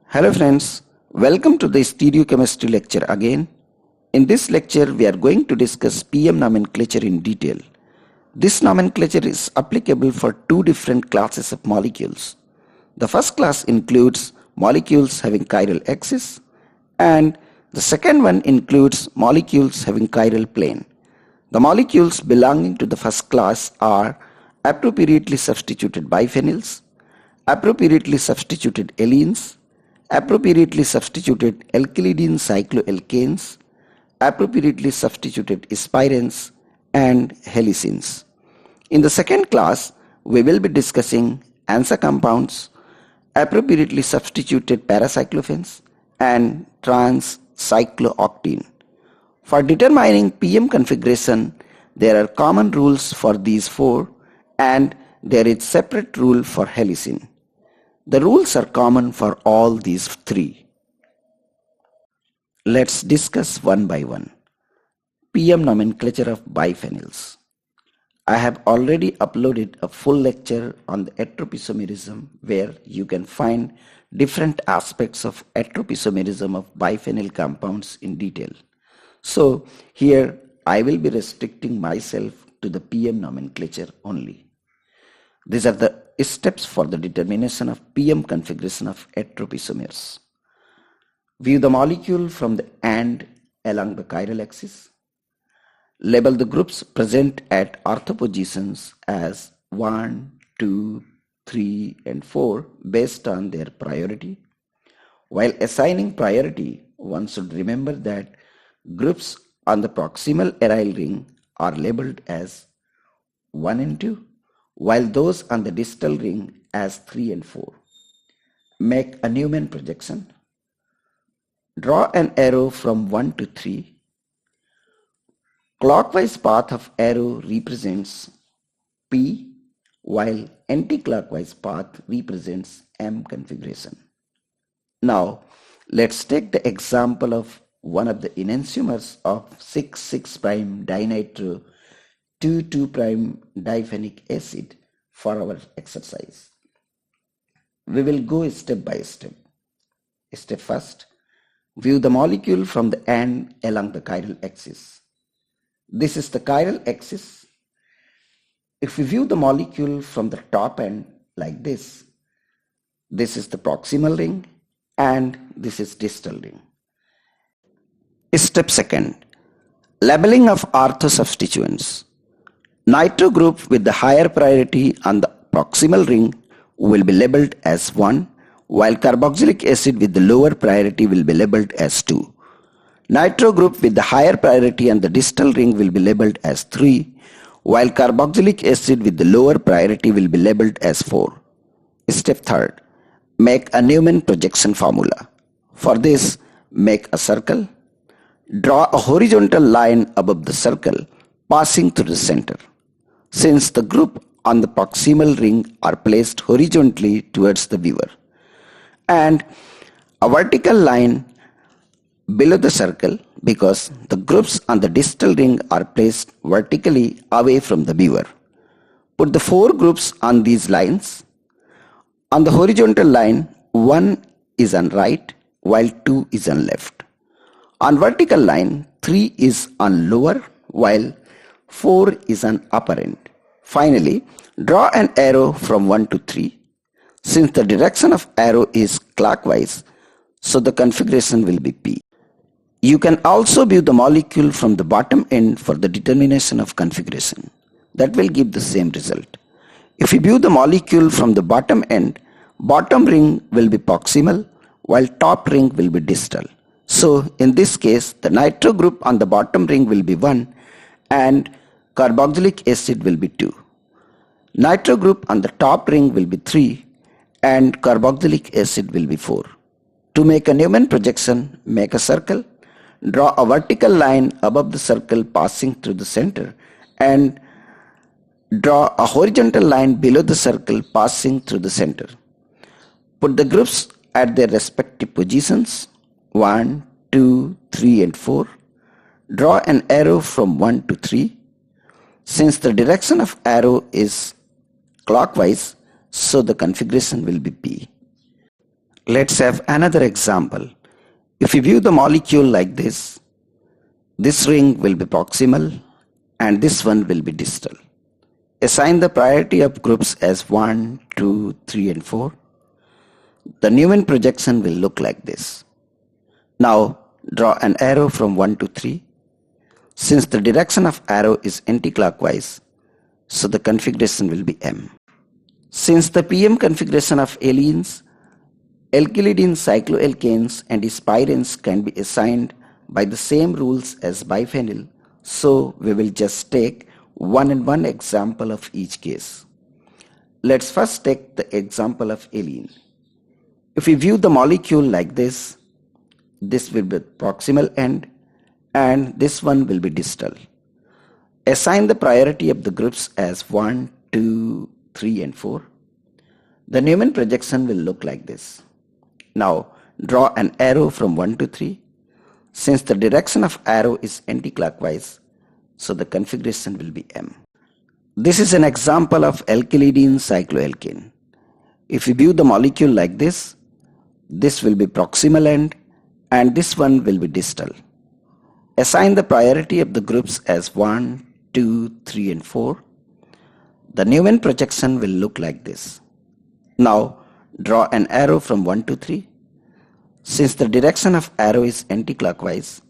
Hello friends, welcome to the stereochemistry lecture again. In this lecture, we are going to discuss PM nomenclature in detail. This nomenclature is applicable for two different classes of molecules. The first class includes molecules having chiral axis, and the second one includes molecules having chiral plane. The molecules belonging to the first class are appropriately substituted biphenyls, appropriately substituted allenes, appropriately substituted alkylidene cycloalkanes, appropriately substituted spirans, and helicins. In the second class, we will be discussing ANSA compounds, appropriately substituted paracyclophenes, and trans cyclooctene. For determining PM configuration, there are common rules for these four, and there is separate rule for helicin. The rules are common for all these three. Let's discuss one by one. PM nomenclature of biphenyls. I have already uploaded a full lecture on the heteroisomerism where you can find different aspects of heteroisomerism of biphenyl compounds in detail. So here I will be restricting myself to the PM nomenclature only. These are the steps for the determination of PM configuration of heteroisomers. View the molecule from the end along the chiral axis. Label the groups present at ortho positions as 1, 2, 3, and 4 based on their priority. While assigning priority, one should remember that groups on the proximal aryl ring are labeled as 1 and 2, while those on the distal ring as 3 and 4. Make a Newman projection. Draw an arrow from 1 to 3. Clockwise path of arrow represents P, while anti-clockwise path represents M configuration. Now, let's take the example of one of the enantiomers of 6,6' dinitro 2,2' diphenic acid for our exercise. We will go step by step. Step first, view the molecule from the end along the chiral axis. This is the chiral axis. If we view the molecule from the top end like this is the proximal ring and this is distal ring. Step second, labeling of ortho substituents. Nitro group with the higher priority on the proximal ring will be labeled as 1, while carboxylic acid with the lower priority will be labeled as 2. Nitro group with the higher priority on the distal ring will be labeled as 3, while carboxylic acid with the lower priority will be labeled as 4. Step third, make a Newman projection formula. For this, make a circle. Draw a horizontal line above the circle passing through the center. Since the group on the proximal ring are placed horizontally towards the viewer, and a vertical line below the circle because the groups on the distal ring are placed vertically away from the viewer. Put the 4 groups on these lines. On the horizontal line, 1 is on right while 2 is on left. On vertical line, 3 is on lower while 4 is on upper end. Finally, draw an arrow from 1 to 3. Since the direction of arrow is clockwise, so the configuration will be P. You can also view the molecule from the bottom end for the determination of configuration. That will give the same result. If you view the molecule from the bottom end, bottom ring will be proximal while top ring will be distal. So in this case, the nitro group on the bottom ring will be 1 and carboxylic acid will be 2. Nitro group on the top ring will be 3 and carboxylic acid will be 4. To make a Newman projection, make a circle. Draw a vertical line above the circle passing through the center and draw a horizontal line below the circle passing through the center. Put the groups at their respective positions 1, 2, 3 and 4. Draw an arrow from 1 to 3. Since the direction of arrow is clockwise, so the configuration will be P. Let's have another example. If you view the molecule like this ring will be proximal and this one will be distal. Assign the priority of groups as 1, 2, 3 and 4. The Newman projection will look like this. Now draw an arrow from 1 to 3. Since the direction of arrow is anti-clockwise, so the configuration will be M. Since the PM configuration of allenes, alkylidene cycloalkanes and spirenes can be assigned by the same rules as biphenyl, so we will just take one example of each case. Let's first take the example of allene. If we view the molecule like this will be proximal end and this one will be distal. Assign the priority of the groups as 1, 2, 3 and 4. The Newman projection will look like this. Now draw an arrow from 1 to 3. Since the direction of arrow is anti-clockwise, so the configuration will be M. This is an example of alkylidene cycloalkane. If you view the molecule like this will be proximal end and this one will be distal. Assign the priority of the groups as 1, 2, 3 and 4. The Newman projection will look like this. Now draw an arrow from 1 to 3. Since the direction of arrow is anti-clockwise,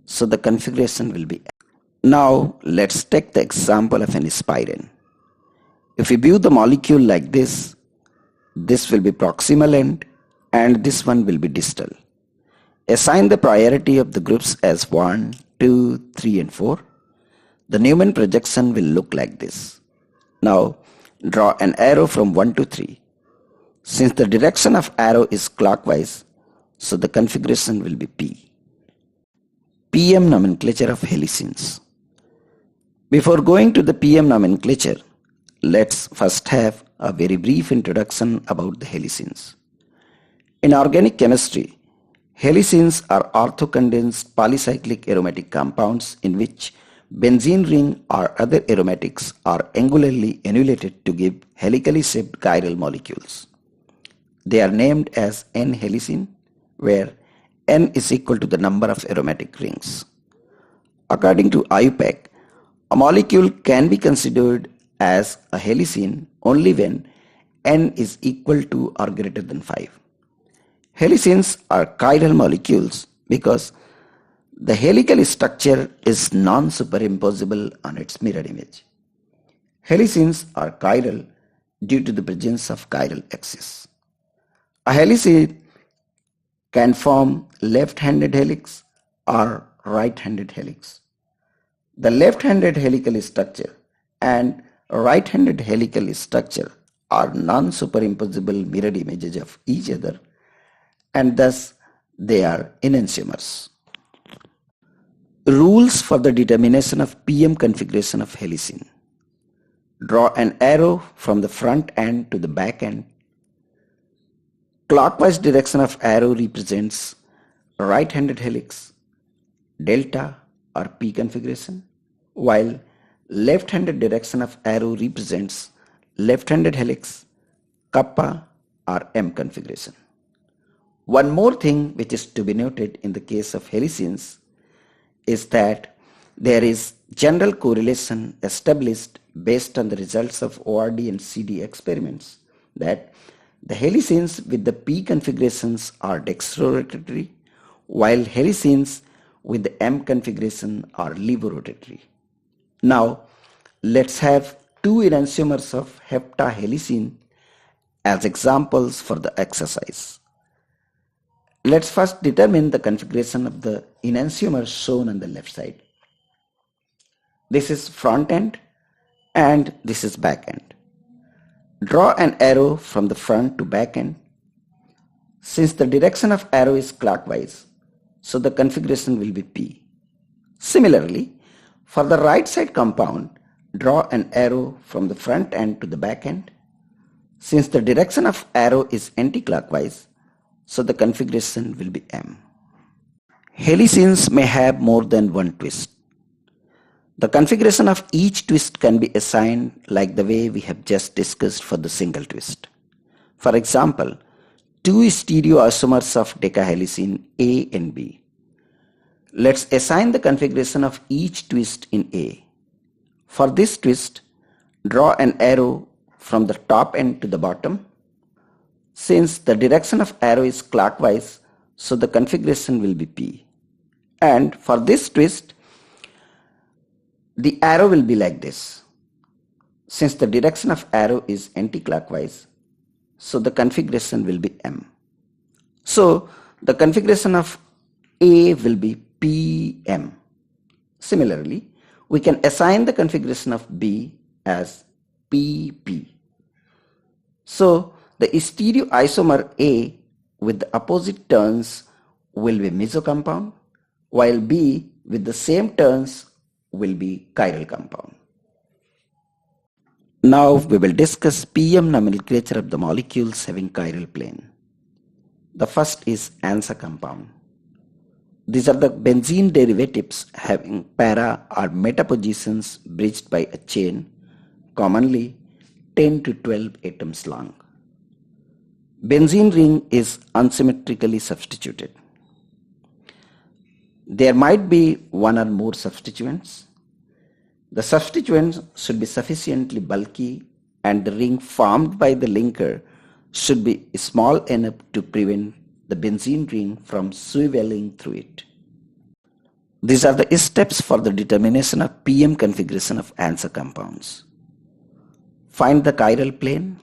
so the configuration will be M. Now let's take the example of an spirene. If we view the molecule like this will be proximal end and this one will be distal. Assign the priority of the groups as 1, 2, 3 and 4. The Newman projection will look like this. Now draw an arrow from 1 to 3. Since the direction of arrow is clockwise, so the configuration will be P. PM nomenclature of helicenes. Before going to the PM nomenclature, let's first have a very brief introduction about the helicenes. In organic chemistry, helicenes are orthocondensed polycyclic aromatic compounds in which benzene ring or other aromatics are angularly annulated to give helically shaped chiral molecules. They are named as N-helicene, where N is equal to the number of aromatic rings. According to IUPAC, a molecule can be considered as a helicene only when N is equal to or greater than 5. Helicenes are chiral molecules because the helical structure is non-superimposable on its mirror image. Helicenes are chiral due to the presence of chiral axis. A helicene can form left-handed helix or right-handed helix. The left-handed helical structure and right-handed helical structure are non-superimposable mirror images of each other and thus they are enantiomers. Rules for the determination of PM configuration of helicene. Draw an arrow from the front end to the back end. Clockwise direction of arrow represents right-handed helix, delta or P configuration, while left-handed direction of arrow represents left-handed helix, kappa or M configuration. One more thing which is to be noted in the case of helicenes is that there is general correlation established based on the results of ORD and CD experiments that the helicenes with the P configurations are dextrorotatory, while helicenes with the M configuration are levorotatory. Now let's have two enantiomers of heptahelicene as examples for the exercise. Let's first determine the configuration of the enantiomer shown on the left side. This is front end and this is back end. Draw an arrow from the front to back end. Since the direction of arrow is clockwise, so the configuration will be P. Similarly, for the right side compound, draw an arrow from the front end to the back end. Since the direction of arrow is anti-clockwise, so the configuration will be M. Helicenes may have more than one twist. The configuration of each twist can be assigned like the way we have just discussed for the single twist. For example, two stereoisomers of decahelicine A and B. Let's assign the configuration of each twist in A. For this twist, draw an arrow from the top end to the bottom. Since the direction of arrow is clockwise, so the configuration will be P. And for this twist, the arrow will be like this. Since the direction of arrow is anti-clockwise, so the configuration will be M. So the configuration of A will be PM. Similarly, we can assign the configuration of B as PP. So the stereoisomer A with the opposite turns will be meso compound, while B with the same turns will be chiral compound. Now we will discuss PM nomenclature of the molecules having chiral plane. The first is ANSA compound. These are the benzene derivatives having para or meta positions bridged by a chain, commonly 10 to 12 atoms long. Benzene ring is unsymmetrically substituted. There might be one or more substituents. The substituents should be sufficiently bulky and the ring formed by the linker should be small enough to prevent the benzene ring from swiveling through it. These are the steps for the determination of PM configuration of ANSA compounds. Find the chiral plane.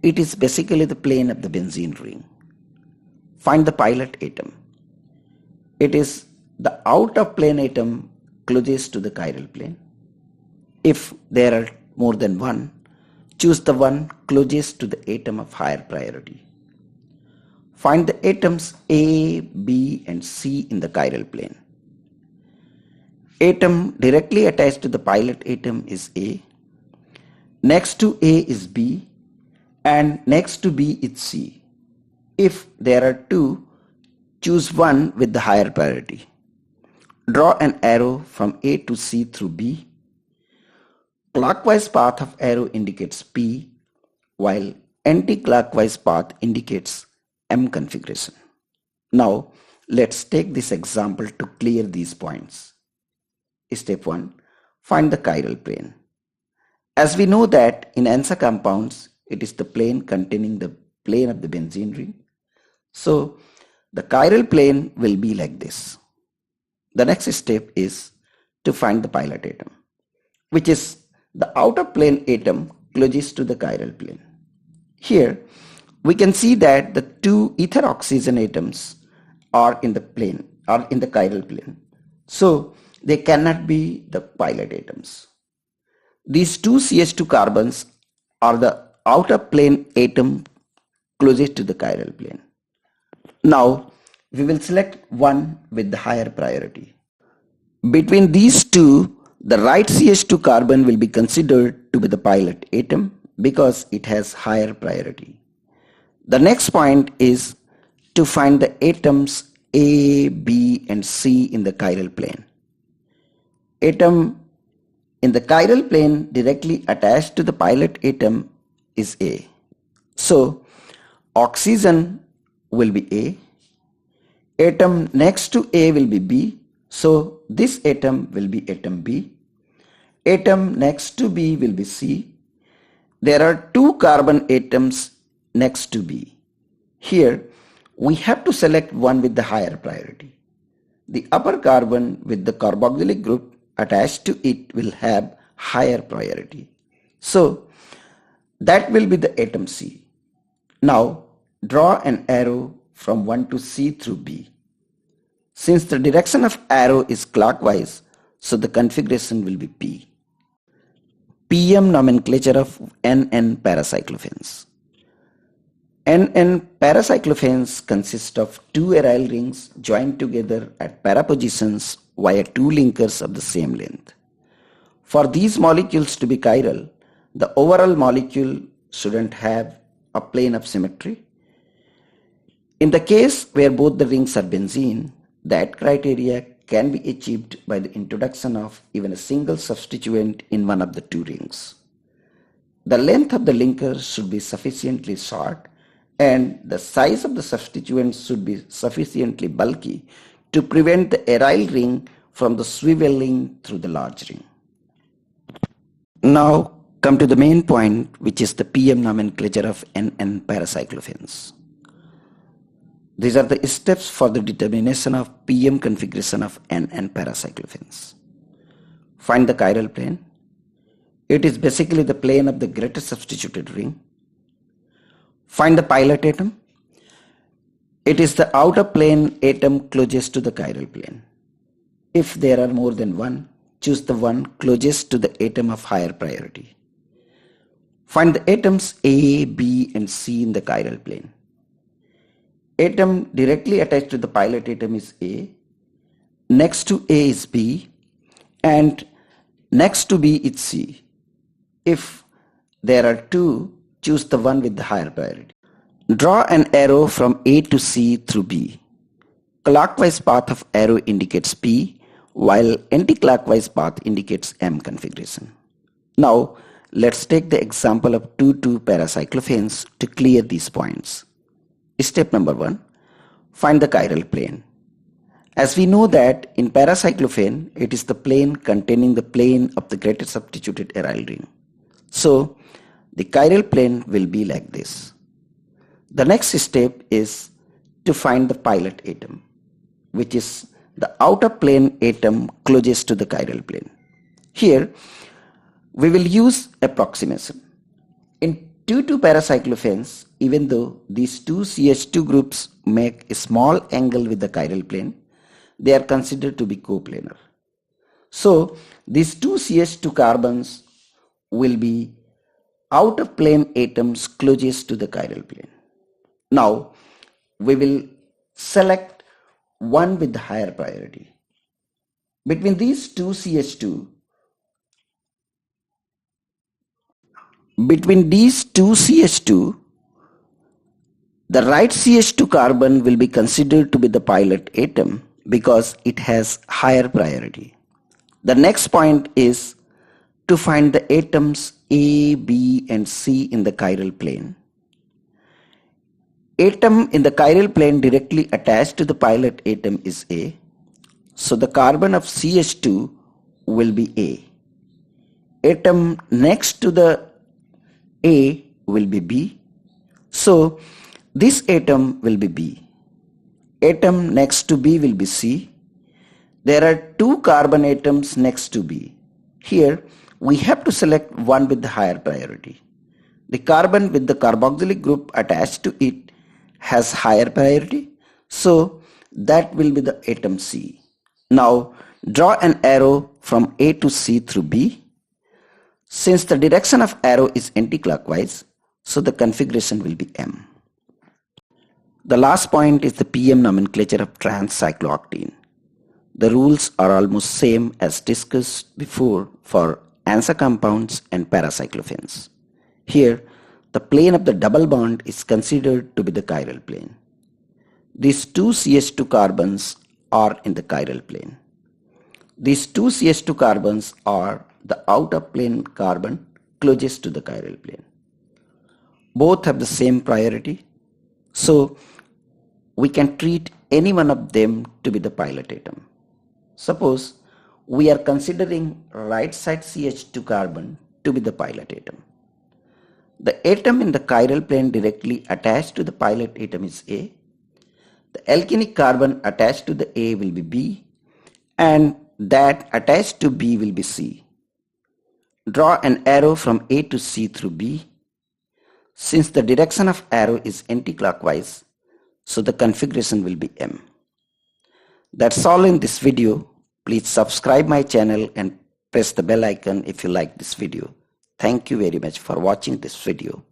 It is basically the plane of the benzene ring. Find the pilot atom. It is the out of plane atom closest to the chiral plane. If there are more than one, choose the one closest to the atom of higher priority. Find the atoms A, B and C in the chiral plane. Atom directly attached to the pilot atom is A. Next to A is B and next to B is C. If there are two, choose one with the higher priority. Draw an arrow from A to C through B. Clockwise path of arrow indicates P, while anti-clockwise path indicates M configuration. Now let's take this example to clear these points. Step 1. Find the chiral plane. As we know that in ANSA compounds, it is the plane containing the plane of the benzene ring. So the chiral plane will be like this. The next step is to find the pilot atom, which is the outer plane atom closest to the chiral plane. Here we can see that the two ether oxygen atoms are in the chiral plane. So they cannot be the pilot atoms. These two CH2 carbons are the outer plane atom closest to the chiral plane. Now we will select one with the higher priority. Between these two, the right CH2 carbon will be considered to be the pilot atom because it has higher priority. The next point is to find the atoms A, B and C in the chiral plane. Atom in the chiral plane directly attached to the pilot atom is A. So oxygen will be A. Atom next to A will be B. So this atom will be atom B. Atom next to B will be C. There are two carbon atoms next to B. Here we have to select one with the higher priority. The upper carbon with the carboxylic group attached to it will have higher priority. So that will be the atom C. Now draw an arrow from 1 to C through B. Since the direction of arrow is clockwise, so the configuration will be P. PM nomenclature of NN paracyclophanes. NN paracyclophanes consist of two aryl rings joined together at para positions via two linkers of the same length. For these molecules to be chiral, the overall molecule shouldn't have a plane of symmetry. In the case where both the rings are benzene, that criteria can be achieved by the introduction of even a single substituent in one of the two rings. The length of the linker should be sufficiently short and the size of the substituents should be sufficiently bulky to prevent the aryl ring from the swiveling through the large ring. Now come to the main point, which is the PM nomenclature of NN paracyclophenes. These are the steps for the determination of PM configuration of NN paracyclophenes. Find the chiral plane. It is basically the plane of the greatest substituted ring. Find the pilot atom. It is the outer plane atom closest to the chiral plane. If there are more than one, choose the one closest to the atom of higher priority. Find the atoms A, B, and C in the chiral plane. Atom directly attached to the pilot atom is A, next to A is B, and next to B is C. If there are two, choose the one with the higher priority. Draw an arrow from A to C through B. Clockwise path of arrow indicates P, while anti-clockwise path indicates M configuration. Now, let's take the example of 2,2 paracyclophenes to clear these points. Step number 1. Find the chiral plane. As we know that in paracyclophene, it is the plane containing the plane of the greatest substituted aryl ring. So, the chiral plane will be like this. The next step is to find the pilot atom, which is the outer plane atom closest to the chiral plane. Here, we will use approximation. In 2,2 paracyclophenes, even though these two CH2 groups make a small angle with the chiral plane, they are considered to be coplanar. So, these two CH2 carbons will be outer plane atoms closest to the chiral plane. Now, we will select one with the higher priority. Between these two CH2, the right CH2 carbon will be considered to be the pilot atom because it has higher priority. The next point is to find the atoms A, B, and C in the chiral plane. Atom in the chiral plane directly attached to the pilot atom is A. So the carbon of CH2 will be A. Atom next to the A will be B. So this atom will be B. Atom next to B will be C. There are two carbon atoms next to B. Here we have to select one with the higher priority. The carbon with the carboxylic group attached to it has higher priority, so that will be the atom C. Now draw an arrow from A to C through B. Since the direction of arrow is anti-clockwise, so the configuration will be M. The last point is the PM nomenclature of trans-cyclooctene. The rules are almost same as discussed before for ANSA compounds and paracyclophenes. Here, the plane of the double bond is considered to be the chiral plane. These two CH2 carbons are in the chiral plane. These two CH2 carbons are the outer plane carbon closest to the chiral plane. Both have the same priority, so we can treat any one of them to be the pilot atom. Suppose we are considering right side CH2 carbon to be the pilot atom. The atom in the chiral plane directly attached to the pilot atom is A. The alkenic carbon attached to the A will be B, and that attached to B will be C. Draw an arrow from A to C through B. Since the direction of arrow is anti-clockwise, so the configuration will be M. That's all in this video. Please subscribe my channel and press the bell icon if you like this video. Thank you very much for watching this video.